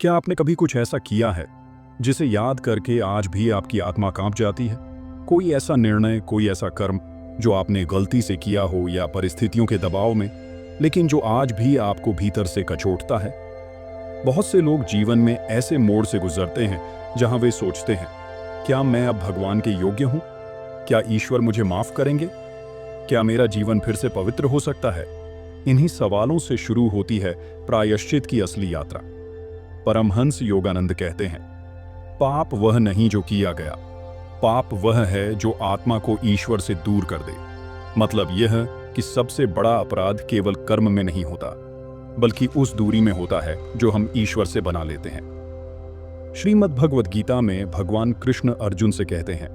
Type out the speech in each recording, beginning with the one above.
क्या आपने कभी कुछ ऐसा किया है जिसे याद करके आज भी आपकी आत्मा कांप जाती है? कोई ऐसा निर्णय, कोई ऐसा कर्म जो आपने गलती से किया हो या परिस्थितियों के दबाव में, लेकिन जो आज भी आपको भीतर से कचोटता है? बहुत से लोग जीवन में ऐसे मोड़ से गुजरते हैं जहां वे सोचते हैं, क्या मैं अब भगवान के योग्य हूं? क्या ईश्वर मुझे माफ करेंगे? क्या मेरा जीवन फिर से पवित्र हो सकता है? इन्हीं सवालों से शुरू होती है प्रायश्चित की असली यात्रा। परमहंस योगानंद कहते हैं, पाप वह नहीं जो किया गया, पाप वह है जो आत्मा को ईश्वर से दूर कर दे। मतलब यह कि सबसे बड़ा अपराध केवल कर्म में नहीं होता, बल्कि उस दूरी में होता है जो हम ईश्वर से बना लेते हैं। श्रीमद् भगवद गीता में भगवान कृष्ण अर्जुन से कहते हैं,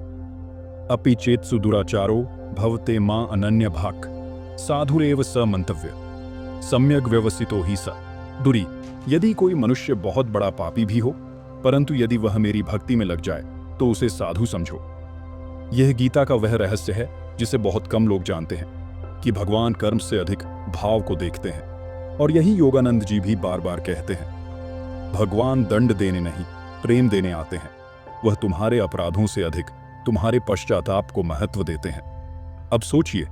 अपि चेत्सु दुराचारो भवते मां अनन्य भाक् साधुरेव स मंतव्य सम्यक व्यवसितो ही स। दुरी, यदि कोई मनुष्य बहुत बड़ा पापी भी हो, परंतु यदि वह मेरी भक्ति में लग जाए तो उसे साधु समझो। यह गीता का वह रहस्य है जिसे बहुत कम लोग जानते हैं, कि भगवान कर्म से अधिक भाव को देखते हैं। और यही योगानंद जी भी बार बार कहते हैं, भगवान दंड देने नहीं, प्रेम देने आते हैं। वह तुम्हारे अपराधों से अधिक तुम्हारे पश्चाताप को महत्व देते हैं। अब सोचिए,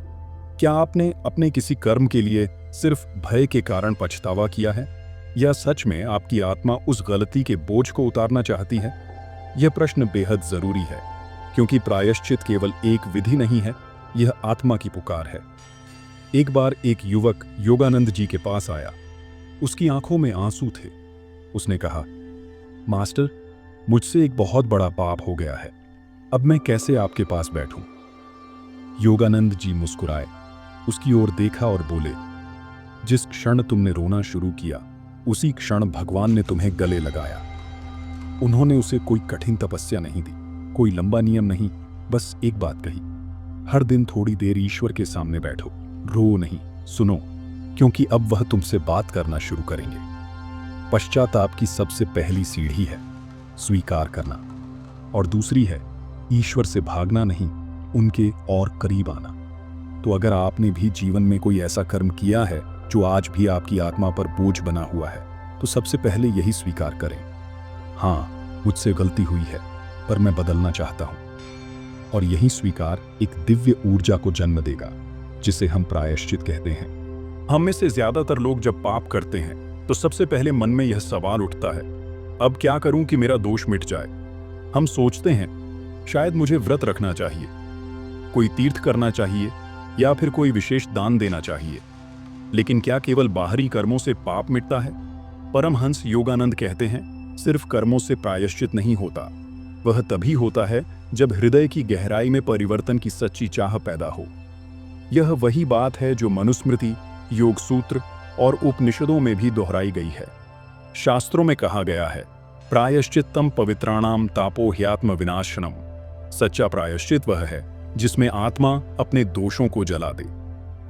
क्या आपने अपने किसी कर्म के लिए सिर्फ भय के कारण पछतावा किया है, या सच में आपकी आत्मा उस गलती के बोझ को उतारना चाहती है? यह प्रश्न बेहद जरूरी है, क्योंकि प्रायश्चित केवल एक विधि नहीं है, यह आत्मा की पुकार है। एक बार एक युवक योगानंद जी के पास आया। उसकी आंखों में आंसू थे। उसने कहा, मास्टर, मुझसे एक बहुत बड़ा पाप हो गया है, अब मैं कैसे आपके पास बैठूं? योगानंद जी मुस्कुराए, उसकी ओर देखा और बोले, जिस क्षण तुमने रोना शुरू किया, उसी क्षण भगवान ने तुम्हें गले लगाया। उन्होंने उसे कोई कठिन तपस्या नहीं दी, कोई लंबा नियम नहीं, बस एक बात कही, हर दिन थोड़ी देर ईश्वर के सामने बैठो, रो नहीं, सुनो, क्योंकि अब वह तुमसे बात करना शुरू करेंगे। पश्चाताप की सबसे पहली सीढ़ी है स्वीकार करना, और दूसरी है ईश्वर से भागना नहीं, उनके और करीब आना। तो अगर आपने भी जीवन में कोई ऐसा कर्म किया है जो आज भी आपकी आत्मा पर बोझ बना हुआ है, तो सबसे पहले यही स्वीकार करें, हाँ, मुझसे गलती हुई है, पर मैं बदलना चाहता हूं। और यही स्वीकार एक दिव्य ऊर्जा को जन्म देगा, जिसे हम प्रायश्चित कहते हैं। हम में से ज्यादातर लोग जब पाप करते हैं तो सबसे पहले मन में यह सवाल उठता है, अब क्या करूं कि मेरा दोष मिट जाए? हम सोचते हैं, शायद मुझे व्रत रखना चाहिए, कोई तीर्थ करना चाहिए, या फिर कोई विशेष दान देना चाहिए। लेकिन क्या केवल बाहरी कर्मों से पाप मिटता है? परमहंस योगानंद कहते हैं, सिर्फ कर्मों से प्रायश्चित नहीं होता, वह तभी होता है जब हृदय की गहराई में परिवर्तन की सच्ची चाह पैदा हो। यह वही बात है जो मनुस्मृति, योग सूत्र और उपनिषदों में भी दोहराई गई है। शास्त्रों में कहा गया है, प्रायश्चित्तम पवित्राणाम तापो ह्यात्म विनाशनम। सच्चा प्रायश्चित वह है जिसमें आत्मा अपने दोषों को जला दे।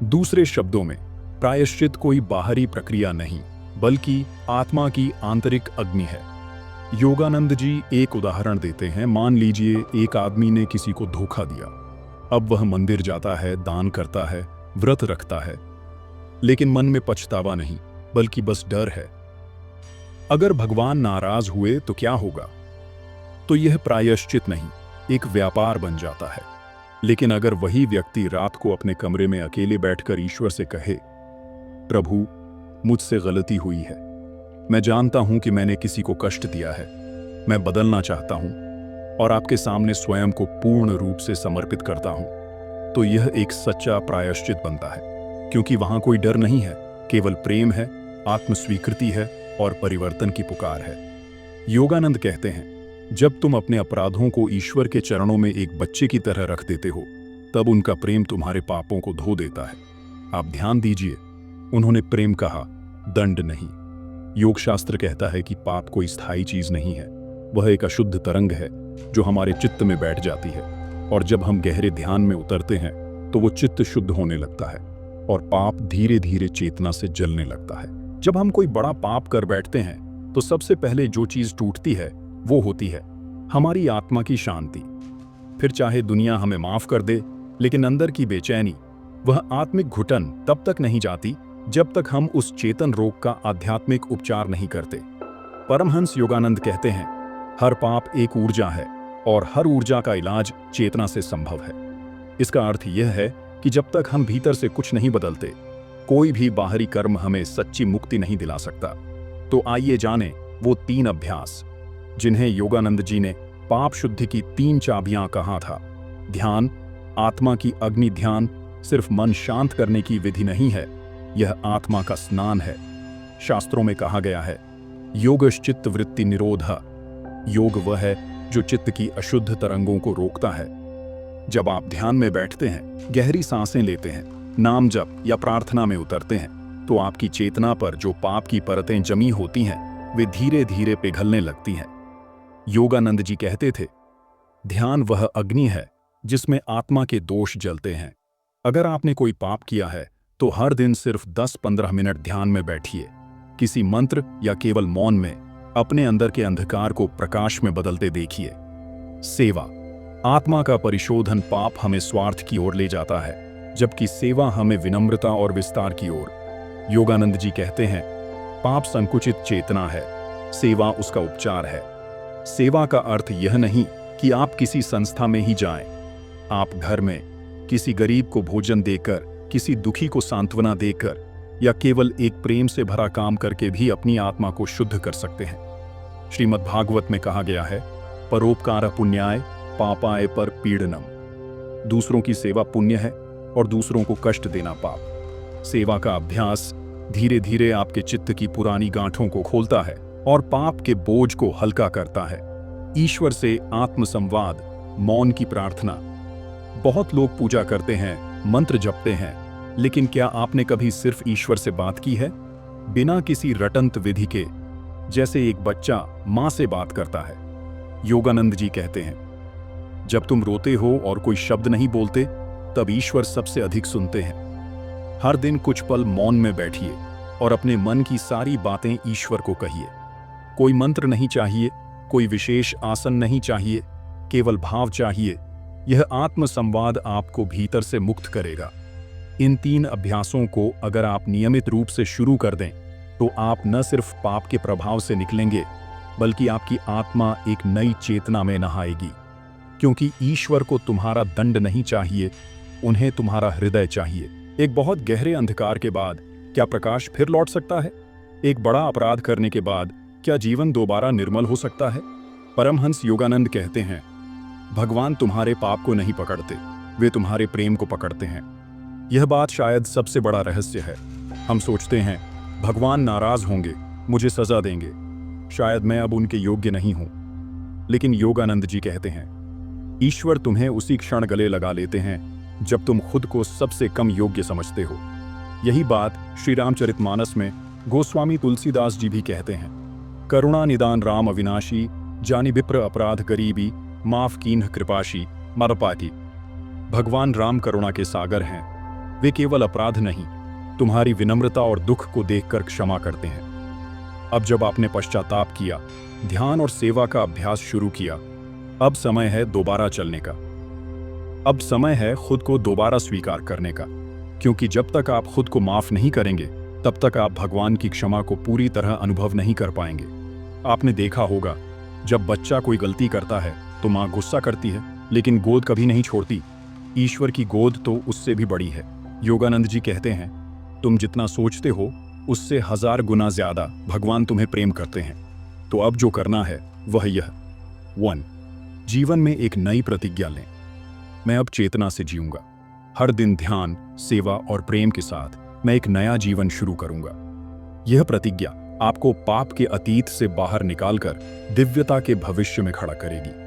दूसरे शब्दों में, प्रायश्चित कोई बाहरी प्रक्रिया नहीं, बल्कि आत्मा की आंतरिक अग्नि है। योगानंद जी एक उदाहरण देते हैं। मान लीजिए एक आदमी ने किसी को धोखा दिया। अब वह मंदिर जाता है, दान करता है, व्रत रखता है, लेकिन मन में पछतावा नहीं, बल्कि बस डर है। अगर भगवान नाराज हुए तो क्या होगा? तो यह प्रायश्चित नहीं, एक व्यापार बन जाता है। लेकिन अगर वही व्यक्ति रात को अपने कमरे में अकेले बैठकर ईश्वर से कहे, प्रभु, मुझसे गलती हुई है, मैं जानता हूं कि मैंने किसी को कष्ट दिया है, मैं बदलना चाहता हूं और आपके सामने स्वयं को पूर्ण रूप से समर्पित करता हूं, तो यह एक सच्चा प्रायश्चित बनता है। क्योंकि वहां कोई डर नहीं है, केवल प्रेम है, आत्मस्वीकृति है और परिवर्तन की पुकार है। योगानंद कहते हैं, जब तुम अपने अपराधों को ईश्वर के चरणों में एक बच्चे की तरह रख देते हो, तब उनका प्रेम तुम्हारे पापों को धो देता है। आप ध्यान दीजिए, उन्होंने प्रेम कहा, दंड नहीं। योग शास्त्र कहता है कि पाप कोई स्थायी चीज नहीं है, वह एक अशुद्ध तरंग है जो हमारे चित्त में बैठ जाती है, और जब हम गहरे ध्यान में उतरते हैं तो वो चित्त शुद्ध होने लगता है और पाप धीरे धीरे चेतना से जलने लगता है। जब हम कोई बड़ा पाप कर बैठते हैं तो सबसे पहले जो चीज टूटती है वो होती है हमारी आत्मा की शांति। फिर चाहे दुनिया हमें माफ कर दे, लेकिन अंदर की बेचैनी, वह आत्मिक घुटन तब तक नहीं जाती जब तक हम उस चेतन रोग का आध्यात्मिक उपचार नहीं करते। परमहंस योगानंद कहते हैं, हर पाप एक ऊर्जा है और हर ऊर्जा का इलाज चेतना से संभव है। इसका अर्थ यह है कि जब तक हम भीतर से कुछ नहीं बदलते, कोई भी बाहरी कर्म हमें सच्ची मुक्ति नहीं दिला सकता। तो आइए जानें वो 3 अभ्यास जिन्हें योगानंद जी ने पाप शुद्धि की 3 चाबियां कहा था। ध्यान, आत्मा की अग्नि ध्यान सिर्फ मन शांत करने की विधि नहीं है, यह आत्मा का स्नान है। शास्त्रों में कहा गया है, योगश्चित्त वृत्ति निरोधा। योग वह है जो चित्त की अशुद्ध तरंगों को रोकता है। जब आप ध्यान में बैठते हैं, गहरी सांसें लेते हैं, नाम जप या प्रार्थना में उतरते हैं, तो आपकी चेतना पर जो पाप की परतें जमी होती हैं, वे धीरे धीरे पिघलने लगती हैं। योगानंद जी कहते थे, ध्यान वह अग्नि है जिसमें आत्मा के दोष जलते हैं। अगर आपने कोई पाप किया है तो हर दिन सिर्फ 10-15 मिनट ध्यान में बैठिए, किसी मंत्र या केवल मौन में अपने अंदर के अंधकार को प्रकाश में बदलते देखिए। सेवा, आत्मा का परिशोधन पाप हमें स्वार्थ की ओर ले जाता है, जबकि सेवा हमें विनम्रता और विस्तार की ओर। योगानंद जी कहते हैं, पाप संकुचित चेतना है, सेवा उसका उपचार है। सेवा का अर्थ यह नहीं कि आप किसी संस्था में ही जाएं। आप घर में किसी गरीब को भोजन देकर, किसी दुखी को सांत्वना देकर या केवल एक प्रेम से भरा काम करके भी अपनी आत्मा को शुद्ध कर सकते हैं। श्रीमद् भागवत में कहा गया है, परोपकार पुण्याय पापाय पर पीड़नम। दूसरों की सेवा पुण्य है और दूसरों को कष्ट देना पाप। सेवा का अभ्यास धीरे धीरे आपके चित्त की पुरानी गांठों को खोलता है और पाप के बोझ को हल्का करता है। ईश्वर से आत्मसंवाद, मौन की प्रार्थना। बहुत लोग पूजा करते हैं, मंत्र जपते हैं, लेकिन क्या आपने कभी सिर्फ ईश्वर से बात की है, बिना किसी रटंत विधि के, जैसे एक बच्चा मां से बात करता है? योगानंद जी कहते हैं, जब तुम रोते हो और कोई शब्द नहीं बोलते, तब ईश्वर सबसे अधिक सुनते हैं। हर दिन कुछ पल मौन में बैठिए और अपने मन की सारी बातें ईश्वर को कहिए। कोई मंत्र नहीं चाहिए, कोई विशेष आसन नहीं चाहिए, केवल भाव चाहिए। यह आत्मसंवाद आपको भीतर से मुक्त करेगा। इन 3 अभ्यासों को अगर आप नियमित रूप से शुरू कर दें, तो आप न सिर्फ पाप के प्रभाव से निकलेंगे, बल्कि आपकी आत्मा एक नई चेतना में नहाएगी। क्योंकि ईश्वर को तुम्हारा दंड नहीं चाहिए, उन्हें तुम्हारा हृदय चाहिए। एक बहुत गहरे अंधकार के बाद क्या प्रकाश फिर लौट सकता है? एक बड़ा अपराध करने के बाद क्या जीवन दोबारा निर्मल हो सकता है? परमहंस योगानंद कहते हैं, भगवान तुम्हारे पाप को नहीं पकड़ते, वे तुम्हारे प्रेम को पकड़ते हैं। यह बात शायद सबसे बड़ा रहस्य है। हम सोचते हैं, भगवान नाराज होंगे, मुझे सजा देंगे, शायद मैं अब उनके योग्य नहीं हूं। लेकिन योगानंद जी कहते हैं, ईश्वर तुम्हें उसी क्षण गले लगा लेते हैं जब तुम खुद को सबसे कम योग्य समझते हो। यही बात श्री रामचरितमानस में गोस्वामी तुलसीदास जी भी कहते हैं, करुणा निदान राम अविनाशी, जानी विप्र अपराध गरीबी, माफ कीन्ह कृपाशी मरपाटी। भगवान राम करुणा के सागर हैं। वे केवल अपराध नहीं, तुम्हारी विनम्रता और दुख को देखकर क्षमा करते हैं। अब जब आपने पश्चाताप किया, ध्यान और सेवा का अभ्यास शुरू किया, अब समय है दोबारा चलने का। अब समय है खुद को दोबारा स्वीकार करने का, क्योंकि जब तक आप खुद को माफ नहीं करेंगे, तब तक आप भगवान की क्षमा को पूरी तरह अनुभव नहीं कर पाएंगे। आपने देखा होगा, जब बच्चा कोई गलती करता है तो माँ गुस्सा करती है, लेकिन गोद कभी नहीं छोड़ती। ईश्वर की गोद तो उससे भी बड़ी है। योगानंद जी कहते हैं, तुम जितना सोचते हो उससे 1000 गुना ज्यादा भगवान तुम्हें प्रेम करते हैं। तो अब जो करना है वह यह 1, जीवन में एक नई प्रतिज्ञा लें। मैं अब चेतना से जीऊंगा। हर दिन ध्यान, सेवा और प्रेम के साथ मैं एक नया जीवन शुरू करूंगा। यह प्रतिज्ञा आपको पाप के अतीत से बाहर निकालकर दिव्यता के भविष्य में खड़ा करेगी।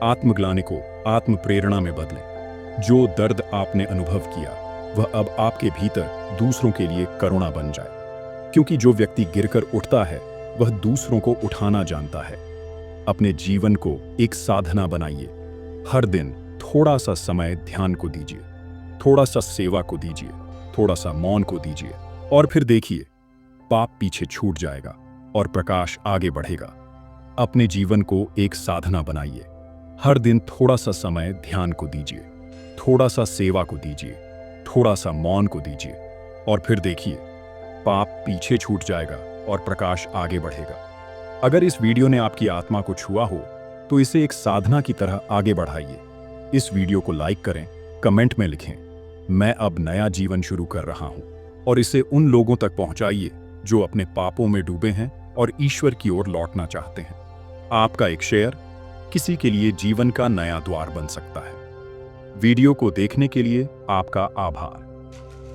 आत्मग्लानि को आत्म प्रेरणा में बदलें। जो दर्द आपने अनुभव किया वह अब आपके भीतर दूसरों के लिए करुणा बन जाए, क्योंकि जो व्यक्ति गिरकर उठता है वह दूसरों को उठाना जानता है। अपने जीवन को एक साधना बनाइए। हर दिन थोड़ा सा समय ध्यान को दीजिए, थोड़ा सा सेवा को दीजिए, थोड़ा सा मौन को दीजिए, और फिर देखिए पाप पीछे छूट जाएगा और प्रकाश आगे बढ़ेगा। अपने जीवन को एक साधना बनाइए। हर दिन थोड़ा सा समय ध्यान को दीजिए, थोड़ा सा सेवा को दीजिए, थोड़ा सा मौन को दीजिए, और फिर देखिए पाप पीछे छूट जाएगा और प्रकाश आगे बढ़ेगा। अगर इस वीडियो ने आपकी आत्मा को छुआ हो तो इसे एक साधना की तरह आगे बढ़ाइए। इस वीडियो को लाइक करें, कमेंट में लिखें, मैं अब नया जीवन शुरू कर रहा हूं, और इसे उन लोगों तक पहुंचाइए जो अपने पापों में डूबे हैं और ईश्वर की ओर लौटना चाहते हैं। आपका एक शेयर किसी के लिए जीवन का नया द्वार बन सकता है। वीडियो को देखने के लिए आपका आभार।